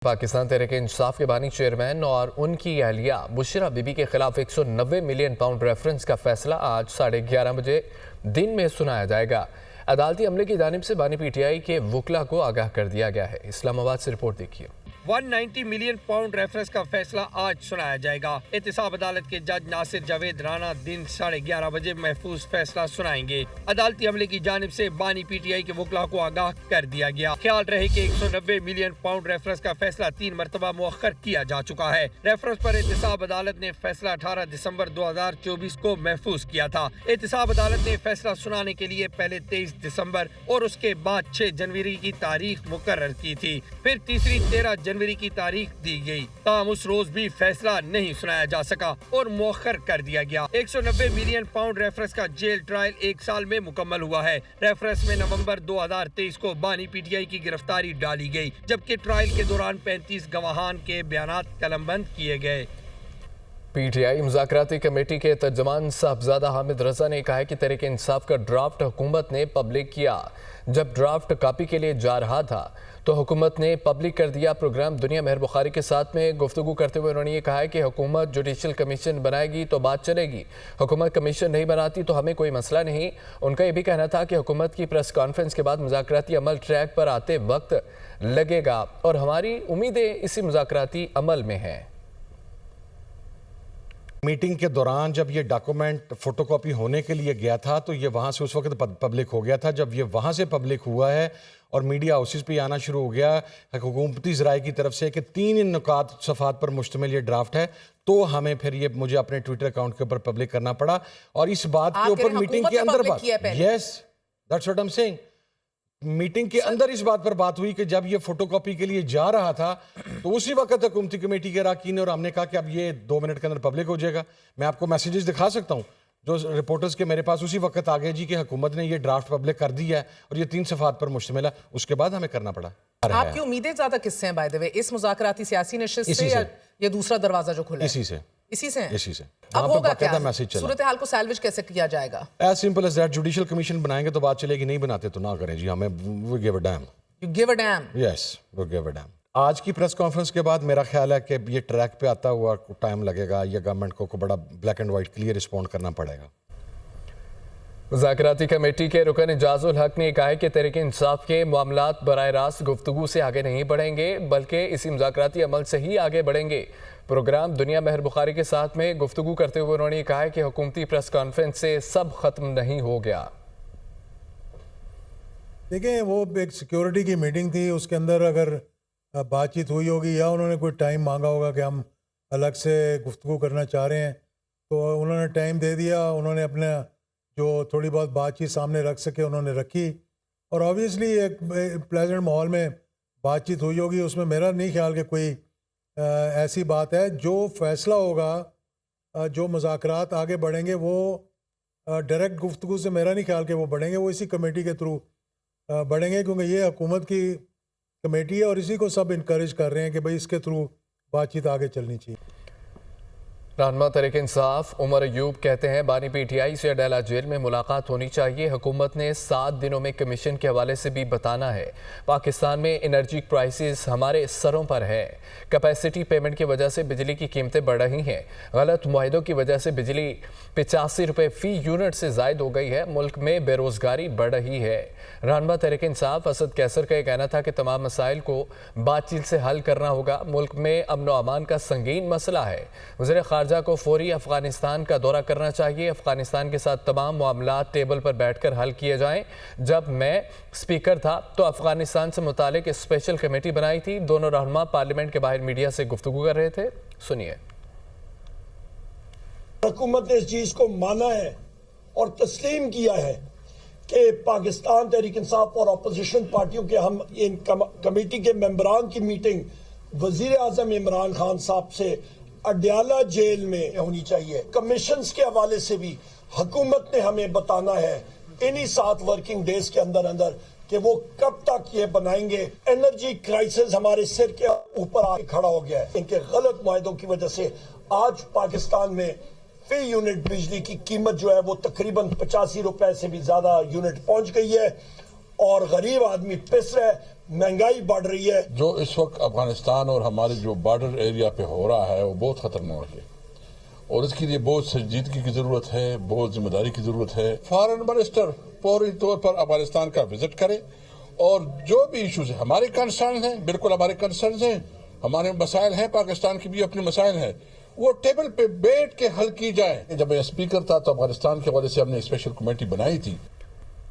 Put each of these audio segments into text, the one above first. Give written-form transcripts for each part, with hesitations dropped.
पाकिस्तान तहरीक इंसाफ के बानी चेयरमैन और उनकी अहलिया बुशरा बीबी के खिलाफ 190 मिलियन पाउंड रेफरेंस का फैसला आज 11:30 बजे दिन में सुनाया जाएगा। अदालती अमले की जानिब से बानी पीटीआई के वकला को आगाह कर दिया गया है। इस्लामाबाद से रिपोर्ट देखिए। 190 मिलियन पाउंड रेफरेंस का फैसला आज सुनाया जाएगा। एहतसाब अदालत के जज नासिर जावेद राना दिन 11:30 बजे महफूज फैसला सुनाएंगे। अदालती अमले की जानिब से बानी पीटीआई के वकला को आगाह कर दिया गया। ख्याल रहे कि 190 मिलियन पाउंड रेफरेंस का फैसला 3 मरतबा मुअख्खर किया जा चुका है। रेफरेंस पर एहतसाब अदालत ने फैसला 18 दिसंबर 2024 को महफूज किया था। एहतसाब अदालत ने फैसला सुनाने के लिए पहले 23 दिसंबर और उसके बाद 6 जनवरी की तारीख मुकर्रर की थी। फिर तीसरी 13 जनवरी की तारीख दी गई। ताहम उस रोज भी फैसला नहीं सुनाया जा सका और मुअख्खर कर दिया गया। 190 मिलियन पाउंड रेफरेंस का जेल ट्रायल 1 साल में मुकम्मल हुआ है। रेफरेंस में नवंबर 2023 को बानी पीटीआई की गिरफ्तारी डाली गई, जबकि ट्रायल के दौरान 35 गवाहान के बयानात कलमबंद किए गए। पीटीआई मुज़ाकराती कमेटी के तर्जमान साहबजादा हामिद रजा ने कहा है कि तहरीक इंसाफ का ड्राफ्ट हुकूमत ने पब्लिक किया। जब ड्राफ्ट कॉपी के लिए जा रहा था तो हुकूमत ने पब्लिक कर दिया। प्रोग्राम दुनिया मेहर बुखारी के साथ में गुफ्तगू करते हुए उन्होंने ये कहा है कि हुकूमत जुडिशल कमीशन बनाएगी तो बात चलेगी, हुकूमत कमीशन नहीं बनाती तो हमें कोई मसला नहीं। उनका ये भी कहना था कि हुकूमत की प्रेस कॉन्फ्रेंस के बाद मुज़ाकराती अमल ट्रैक पर आते वक्त लगेगा और हमारी उम्मीदें इसी मुज़ाकराती अमल में हैं। मीटिंग के दौरान जब ये डॉक्यूमेंट फोटोकॉपी होने के लिए गया था तो ये वहाँ से उस वक्त पब्लिक हो गया था। जब ये वहाँ से पब्लिक हुआ है और मीडिया हाउसेस पे आना शुरू हो गया हुकूमती ज़राए की तरफ से कि 3 नुकात सफ़ात पर मुश्तमिल ये ड्राफ्ट है, तो हमें फिर ये मुझे अपने ट्विटर अकाउंट के ऊपर पब्लिक करना पड़ा। और इस बात के ऊपर मीटिंग के अंदर बात, yes that's what I am saying, meeting के अंदर इस बात पर बात हुई कि जब ये फोटोकॉपी के लिए जा रहा था तो उसी वक्त हुकूमती कमेटी के अरकान और हमने कहा कि अब ये 2 मिनट के अंदर पब्लिक हो जाएगा। मैं आपको मैसेजेस दिखा सकता हूँ जो रिपोर्टर्स के मेरे पास उसी वक्त आ गए जी कि हुकूमत ने ये ड्राफ्ट पब्लिक कर दिया है और ये 3 सफ़ात पर मुश्तमिल है। उसके बाद हमें करना पड़ा। आपकी उम्मीदें ज्यादा किससे हैं बाय द वे, इस मुज़ाकराती सियासी नशिस्त से या ये दूसरा दरवाजा जो खुला है? इसी से इसी से। अब होगा क्या? सूरत हाल को सैल्वेज कैसे किया जाएगा? As simple as that, judicial commission बनाएंगे तो बात चलेगी, नहीं बनाते तो ना करें जी। हमें we give a dam. You give a dam? Yes, we give a dam. आज की प्रेस कॉन्फ्रेंस के बाद मेरा ख्याल है कि ये ट्रैक पे आता हुआ टाइम लगेगा। ये गवर्नमेंट को बड़ा black and white clear respond करना पड़ेगा। मुज़ाकराती कमेटी के रुकन एजाजुल हक ने कहा है कि तहरीक इंसाफ के मामलात बराह रास्त गुफ्तगू से आगे नहीं बढ़ेंगे बल्कि इसी मुज़ाकराती अमल से ही आगे बढ़ेंगे। प्रोग्राम दुनिया मेहर बुखारी के साथ में गुफ्तगू करते हुए उन्होंने कहा है कि हुकूमती प्रेस कॉन्फ्रेंस से सब खत्म नहीं हो गया। देखें, वो एक सिक्योरिटी की मीटिंग थी, उसके अंदर अगर बातचीत हुई होगी या उन्होंने कोई टाइम मांगा होगा कि हम अलग से गुफ्तगू करना चाह रहे हैं तो उन्होंने टाइम दे दिया। उन्होंने अपने जो थोड़ी बहुत बातचीत सामने रख सके उन्होंने रखी और ऑब्वियसली एक प्लेजेंट माहौल में बातचीत हुई होगी। उसमें मेरा नहीं ख्याल कि कोई ऐसी बात है। जो फैसला होगा, जो मुज़ाकरात आगे बढ़ेंगे वो डायरेक्ट गुफ्तगू से मेरा नहीं ख्याल कि वो बढ़ेंगे, वो इसी कमेटी के थ्रू बढ़ेंगे क्योंकि ये हुकूमत की कमेटी है और इसी को सब इनकरेज कर रहे हैं कि भाई इसके थ्रू बातचीत आगे चलनी चाहिए। रहनुमा तहरीक इंसाफ उमर अयूब कहते हैं बानी पीटीआई से अडेला जेल में मुलाकात होनी चाहिए। हुकूमत ने 7 दिनों में कमीशन के हवाले से भी बताना है। पाकिस्तान में एनर्जी प्राइसेस हमारे सरों पर है। कैपेसिटी पेमेंट की वजह से बिजली की कीमतें बढ़ रही हैं। गलत मुआहिदों की वजह से बिजली 85 रुपये फ़ी यूनिट से ज़ायद हो गई है। मुल्क में बेरोज़गारी बढ़ रही है। रहनुमा तहरीक इंसाफ असद कैसर का यह कहना था कि तमाम मसाइल को बातचीत से हल करना होगा। मुल्क में अमन व अमान का संगीन मसला है। वज़ीर ख़ारजा को फौरी अफगानिस्तान का दौरा करना चाहिए। अफगानिस्तान के साथ तमाम मामलात टेबल पर बैठकर हल किए जाएं। जब मैं स्पीकर था तो अफगानिस्तान से मुतालिक स्पेशल कमेटी बनाई थी। दोनों रहनुमा पार्लियामेंट के बाहर मीडिया से गुफ्तगू कर रहे थे। सुनिए। हुकूमत ने इस चीज को माना है और तस्लीम किया है कि पाकिस्तान तहरीक इंसाफ और अपोजिशन पार्टियों के हम इन कमेटी के मेंबरान की मीटिंग वजीर आजम इमरान खान साहब से अडयाला जेल में होनी चाहिए। कमीशंस के हवाले से भी हुकूमत ने हमें बताना है इन्हीं 7 वर्किंग डेज के अंदर अंदर कि वो कब तक ये बनाएंगे। एनर्जी क्राइसिस हमारे सिर के ऊपर आके खड़ा हो गया है। इनके गलत मुआहिदों की वजह से आज पाकिस्तान में फी यूनिट बिजली की कीमत जो है वो तकरीबन 85 रुपए से भी ज्यादा यूनिट पहुंच गई है और गरीब आदमी पिस रहा है। महंगाई बढ़ रही है। जो इस वक्त अफगानिस्तान और हमारे जो बॉर्डर एरिया पे हो रहा है वो बहुत खतरनाक है और इसके लिए बहुत संजीदगी की जरूरत है, बहुत जिम्मेदारी की जरूरत है। फॉरेन मिनिस्टर फौरी तौर पर अफगानिस्तान का विजिट करे और जो भी इश्यूज है हमारे कंसर्न हैं, बिल्कुल हमारे कंसर्न हैं, हमारे मसाइल हैं, पाकिस्तान की भी अपने मसाइल हैं, वो टेबल पे बैठ के हल की जाए। जब मैं स्पीकर था तो अफगानिस्तान के हवाले से हमने स्पेशल कमेटी बनाई थी।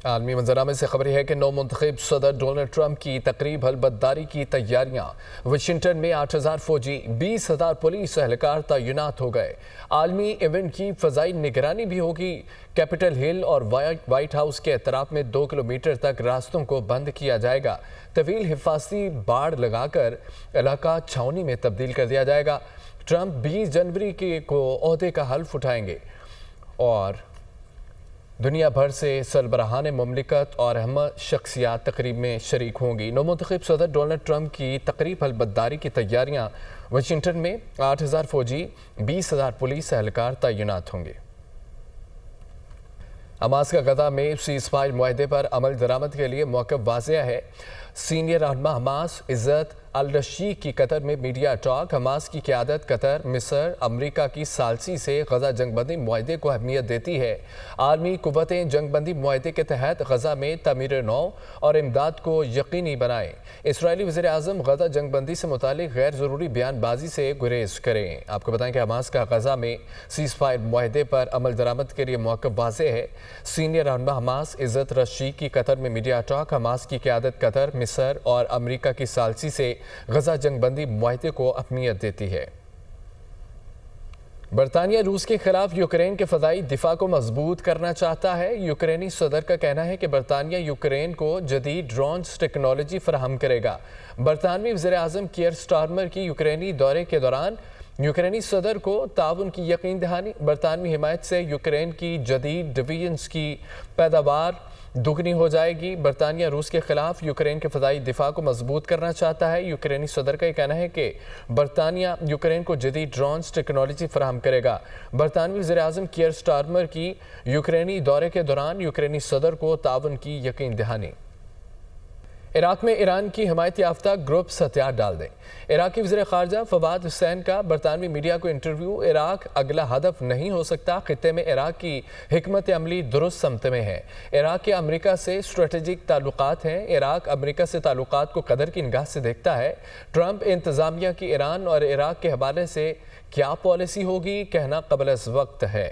आलमी मंजरामे से खबर है कि नौ मुंतखब सदर डोनाल्ड ट्रंप की तकरीब हलबतदारी की तैयारियां। वाशिंगटन में 8,000 फौजी, 20,000 पुलिस एहलकार तैनात हो गए। आलमी इवेंट की फ़ज़ाई निगरानी भी होगी। कैपिटल हिल और वाइट हाउस के एतराफ़ में 2 किलोमीटर तक रास्तों को बंद किया जाएगा। तवील हिफाजती बाड़ लगाकर इलाका छावनी में तब्दील कर दिया जाएगा। ट्रंप 20 जनवरी को ओहदे का हल्फ उठाएंगे और दुनिया भर से सरबराहान मुमलिकत और अहम शख्सियात तकरीब में शरीक होंगी। नौमुंतखब सदर डोनाल्ड ट्रंप की तकरीब हलबतदारी की तैयारियां। वाशिंगटन में 8,000 फौजी, 20,000 पुलिस एहलकार तैनात होंगे। हमास का गजा में सीज़फायर मुआहदे पर अमल दरामद के लिए मौक़िफ़ वाज़ेह है। सीनियर रहनुमा हमास इज़्ज़त अल-रशीद की कतर में मीडिया टॉक। हमास की क़यादत कतर, मिस्र, अमरीका की सालसी से गजा जंगबंदी मुआहदे को अहमियत देती है। आलमी कुव्वतें जंगबंदी मुआहदे के तहत गजा में तमीर नौ और इमदाद को यकीनी बनाएं। इसराइली वज़ीर आज़म गजा जंगबंदी से मुतालिक गैर ज़रूरी बयानबाजी से गुरेज करें। आपको बताएं कि हमास का गजा में सीज़फायर मुआहदे पर अमल दरामद के लिए मौक़िफ़ वाज़ेह है। सीनियर रहनुमा हमास इज़्ज़त रशीद की कतर में मीडिया टॉक। हमास की क़यादत कतर, मिस्र और अमरीका की सालसी से गजा जंगबंदी मुआहदे को अहमियत देती है। बरतानिया रूस के खिलाफ यूक्रेन के फ़ज़ाई दिफा को मजबूत करना चाहता है। यूक्रेनी सदर का कहना है कि बरतानिया यूक्रेन को जदीद ड्रोन्स टेक्नोलॉजी फराहम करेगा। बरतानवी वज़ीर आज़म कीयर स्टारमर की यूक्रेनी दौरे के दौरान यूक्रेनी सदर को ताउन की यकीन दहानी। बरतानवी हिमायत से यूक्रेन की जदीद डिवीजन्स की पैदावार दुगनी हो जाएगी। बरतानिया रूस के खिलाफ यूक्रेन के फ़ज़ाई दिफा को मजबूत करना चाहता है। यूक्रेनी सदर का कहना है कि बरतानिया यूक्रेन को जदीद ड्रोन्स टेक्नोलॉजी फराहम करेगा। बरतानवी वज़ीर आज़म कीयर स्टारमर की यूक्रेनी दौरे के दौरान यूक्रेनी सदर को ताउन की यकीन दहानी। इराक में ईरान की हिमायत याफ्ता ग्रुप्स हथियार डाल दें। इराकी वज़ीर ख़ारजा फवाद हुसैन का बरतानवी मीडिया को इंटरव्यू। इराक अगला हदफ नहीं हो सकता। खित्ते में इराक की हिकमत अमली दुरुस्त समत में है। इराक के अमरीका से स्ट्रेटेजिक ताल्लुकात हैं। इराक अमरीका से ताल्लुकात को कदर की निगाह से देखता है। ट्रंप इंतज़ामिया की ईरान और इराक के हवाले से क्या पॉलिसी होगी, कहना क़ब्ल अज़ वक्त है।